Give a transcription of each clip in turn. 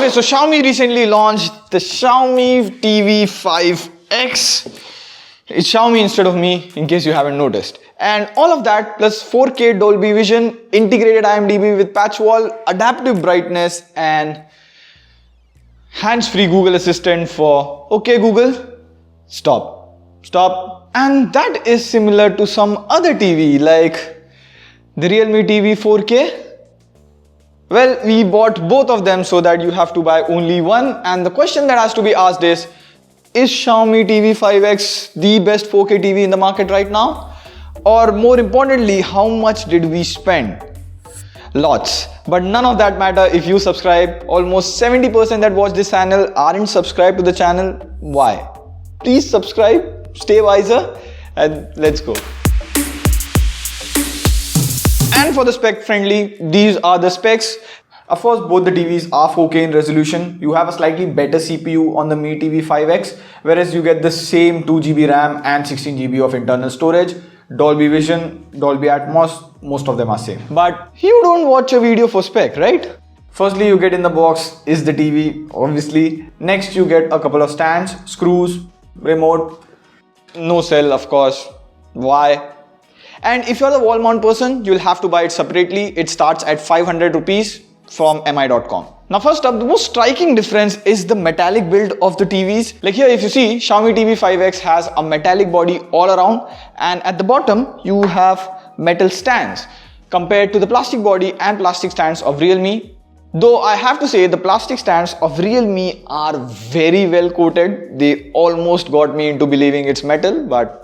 Okay, so Xiaomi recently launched the Xiaomi TV 5X. It's Xiaomi instead of me, in case you haven't noticed. And all of that plus 4K Dolby Vision, integrated IMDb with patch wall, adaptive brightness, and hands-free Google Assistant for "Okay Google, stop." And that is similar to some other TV like the Realme TV 4K. Well, we bought both of them so that you have to buy only one, and the question that has to be asked is Xiaomi TV 5X the best 4K TV in the market right now? Or more importantly, how much did we spend? Lots. But none of that matter if you subscribe. Almost 70% that watch this channel aren't subscribed to the channel. Why? Please subscribe, stay wiser, and let's go. And for the spec friendly, these are the specs. Of course, both the TVs are 4K in resolution. You have a slightly better CPU on the Mi TV 5X, whereas you get the same 2GB RAM and 16GB of internal storage. Dolby Vision, Dolby Atmos, most of them are same. But you don't watch a video for spec, right? Firstly, you get in the box is the TV, obviously. Next, you get a couple of stands, screws, remote, no cell, of course. Why? And if you're the wall mount person, you'll have to buy it separately. It starts at 500 rupees from mi.com. Now first up, the most striking difference is the metallic build of the TVs. Like here, if you see, Xiaomi TV 5X has a metallic body all around, and at the bottom you have metal stands compared to the plastic body and plastic stands of Realme. Though I have to say the plastic stands of Realme are very well coated. They almost got me into believing it's metal, but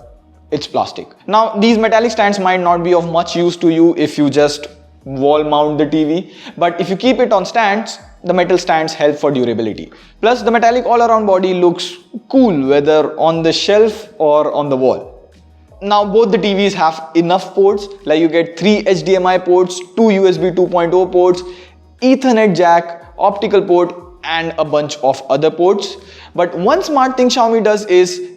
it's plastic. Now these metallic stands might not be of much use to you if you just wall mount the TV, but if you keep it on stands, the metal stands help for durability. Plus the metallic all around body looks cool whether on the shelf or on the wall. Now both the TVs have enough ports, like you get 3 HDMI ports, 2 USB 2.0 ports, Ethernet jack, optical port, and a bunch of other ports. But one smart thing Xiaomi does is,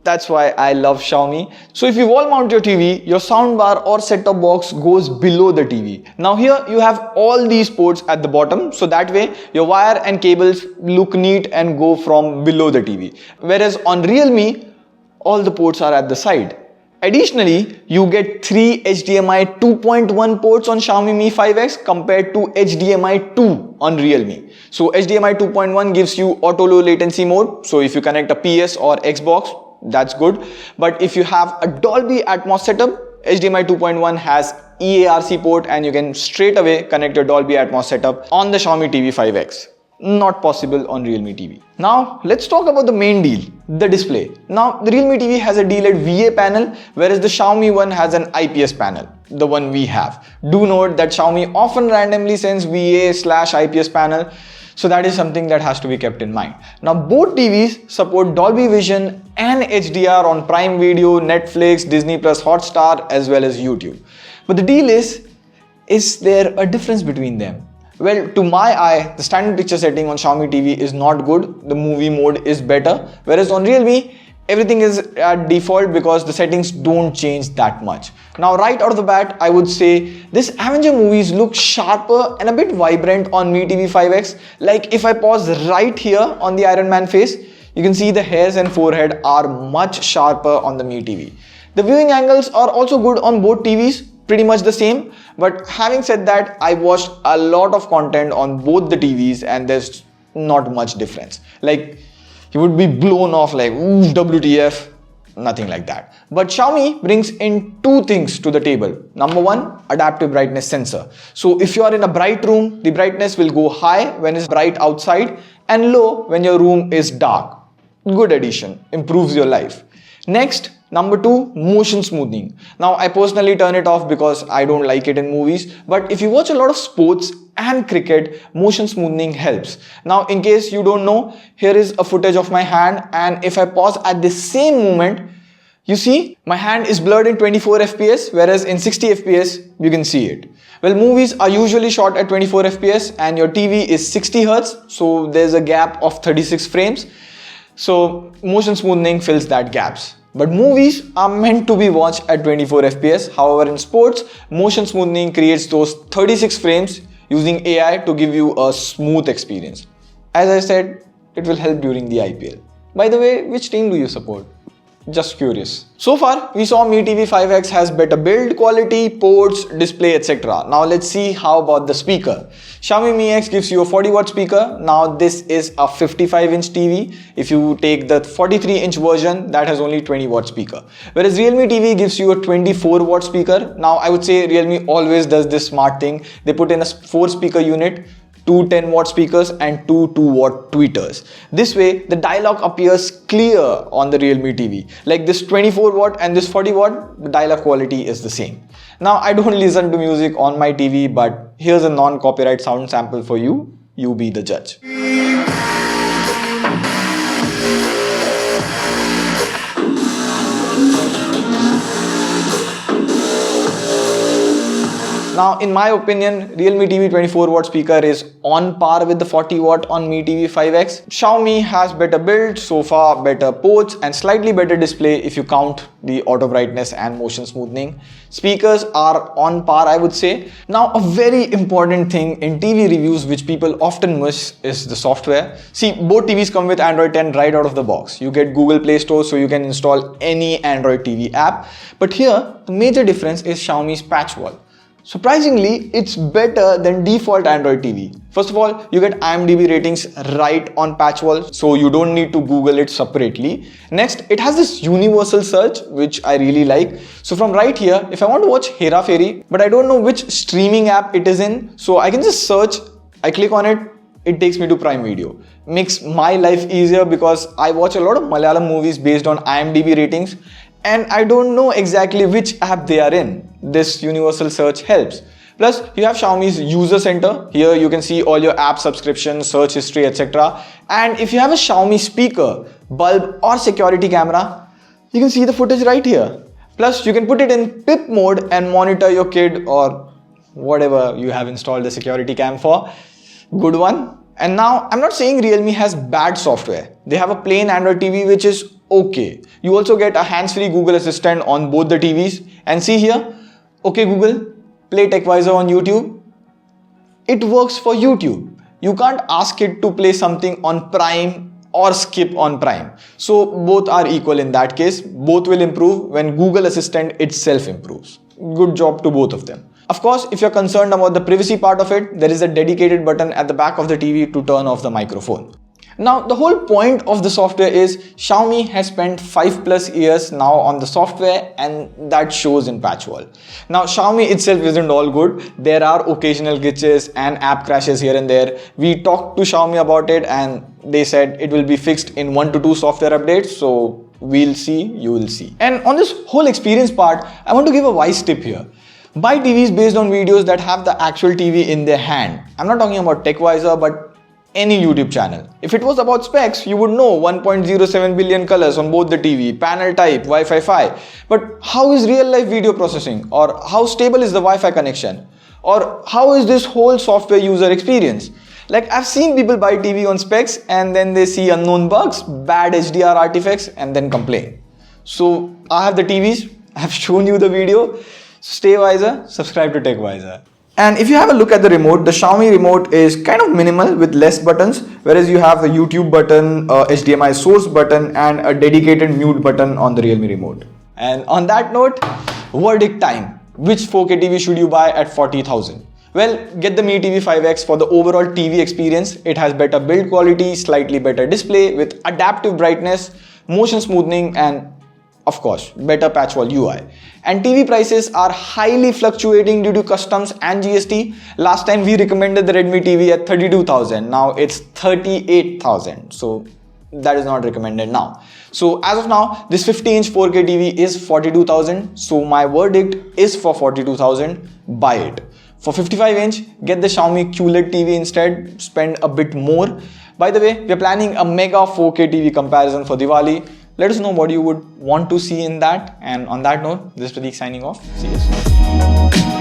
that's why I love Xiaomi. So if you wall mount your TV, your soundbar or set-top box goes below the TV. Now here you have all these ports at the bottom, so that way your wire and cables look neat and go from below the TV. Whereas on Realme, all the ports are at the side. Additionally, you get 3 HDMI 2.1 ports on Xiaomi Mi 5X compared to HDMI 2 on Realme. So HDMI 2.1 gives you auto low latency mode. So if you connect a PS or Xbox, that's good. But if you have a Dolby Atmos setup, HDMI 2.1 has EARC port and you can straight away connect your Dolby Atmos setup on the Xiaomi TV 5X. Not possible on Realme TV. Now let's talk about the main deal, the display. Now the Realme TV has a D-LED VA panel, whereas the Xiaomi one has an IPS panel, the one we have. Do note that Xiaomi often randomly sends VA/IPS panel, so that is something that has to be kept in mind. Now both TVs support Dolby Vision and HDR on Prime Video, Netflix, Disney Plus Hotstar, as well as YouTube. But the deal is there a difference between them? Well, to my eye, the standard picture setting on Xiaomi TV is not good. The movie mode is better. Whereas on Realme, everything is at default because the settings don't change that much. Now, right out of the bat, I would say this Avenger movies look sharper and a bit vibrant on Mi TV 5X. Like if I pause right here on the Iron Man face, you can see the hairs and forehead are much sharper on the Mi TV. The viewing angles are also good on both TVs, pretty much the same. But having said that, I watched a lot of content on both the TVs and there's not much difference. Like you would be blown off like, ooh, WTF, nothing like that. But Xiaomi brings in two things to the table. Number one, adaptive brightness sensor. So if you are in a bright room, the brightness will go high when it's bright outside and low when your room is dark. Good addition, improves your life. Next, number two, motion smoothing. Now I personally turn it off because I don't like it in movies, but if you watch a lot of sports and cricket, motion smoothing helps. Now in case you don't know, here is a footage of my hand, and if I pause at the same moment, you see my hand is blurred in 24 FPS, whereas in 60 FPS you can see it. Well, movies are usually shot at 24 FPS and your TV is 60 Hz, so there's a gap of 36 frames. So motion smoothing fills that gaps. But movies are meant to be watched at 24 FPS. However, in sports, motion smoothing creates those 36 frames using AI to give you a smooth experience. As I said, it will help during the IPL. By the way, which team do you support? Just curious. So far, we saw Mi TV 5X has better build quality, ports, display, etc. Now let's see how about the speaker. Xiaomi Mi X gives you a 40-watt speaker. Now this is a 55-inch TV. If you take the 43-inch version, that has only 20-watt speaker. Whereas Realme TV gives you a 24-watt speaker. Now I would say Realme always does this smart thing. They put in a 4-speaker unit, 2 10-watt speakers and 2 2-watt tweeters. This way, the dialogue appears clear on the Realme TV. Like this 24-watt and this 40-watt, the dialogue quality is the same. Now, I don't listen to music on my TV, but here's a non-copyright sound sample for you. You be the judge. Now, in my opinion, Realme TV 24-watt speaker is on par with the 40-watt on Mi TV 5X. Xiaomi has better build, so far better ports and slightly better display if you count the auto brightness and motion smoothing. Speakers are on par, I would say. Now, a very important thing in TV reviews which people often miss is the software. See, both TVs come with Android 10 right out of the box. You get Google Play Store, so you can install any Android TV app. But here, the major difference is Xiaomi's patch wall. Surprisingly, it's better than default Android TV. First of all, you get IMDb ratings right on patch wall, so you don't need to Google it separately. Next, it has this universal search, which I really like. So from right here, if I want to watch Hera Fairy, but I don't know which streaming app it is in, so I can just search, I click on it, it takes me to Prime Video. Makes my life easier because I watch a lot of Malayalam movies based on IMDb ratings, and I don't know exactly which app they are in. This universal search helps. Plus, you have Xiaomi's user center. Here you can see all your app subscriptions, search history, etc. And if you have a Xiaomi speaker, bulb or security camera, you can see the footage right here. Plus, you can put it in PIP mode and monitor your kid or whatever you have installed the security cam for. Good one. And now, I'm not saying Realme has bad software. They have a plain Android TV which is okay. You also get a hands-free Google Assistant on both the TVs. And see here, okay Google, play TechWiser on YouTube. It works for YouTube. You can't ask it to play something on Prime or skip on Prime. So both are equal in that case. Both will improve when Google Assistant itself improves. Good job to both of them. Of course, if you're concerned about the privacy part of it, there is a dedicated button at the back of the TV to turn off the microphone. Now, the whole point of the software is Xiaomi has spent 5+ years now on the software, and that shows in patch wall. Now, Xiaomi itself isn't all good. There are occasional glitches and app crashes here and there. We talked to Xiaomi about it and they said it will be fixed in 1 to 2 software updates. So we'll see, you will see. And on this whole experience part, I want to give a wise tip here. Buy TVs based on videos that have the actual TV in their hand. I'm not talking about TechWiser, but any YouTube channel. If it was about specs, you would know 1.07 billion colors on both the TV, panel type, Wi-Fi 5. But how is real life video processing? Or how stable is the Wi-Fi connection? Or how is this whole software user experience? Like, I've seen people buy TV on specs and then they see unknown bugs, bad HDR artifacts and then complain. So I have the TVs, I've shown you the video. Stay wiser, subscribe to TechWiser. And if you have a look at the remote, the Xiaomi remote is kind of minimal with less buttons, whereas you have the YouTube button, HDMI source button and a dedicated mute button on the Realme remote. And on that note, verdict time. Which 4K TV should you buy at 40,000? Well, get the Mi TV 5X for the overall TV experience. It has better build quality, slightly better display with adaptive brightness, motion smoothing and of course, better patch wall UI. And TV prices are highly fluctuating due to customs and GST. Last time we recommended the Redmi TV at 32,000. Now it's 38,000. So that is not recommended now. So as of now, this 50-inch 4K TV is 42,000. So my verdict is for 42,000. Buy it. For 55-inch, get the Xiaomi QLED TV instead. Spend a bit more. By the way, we are planning a mega 4K TV comparison for Diwali. Let us know what you would want to see in that. And on that note, this is Pradeep signing off. See you soon.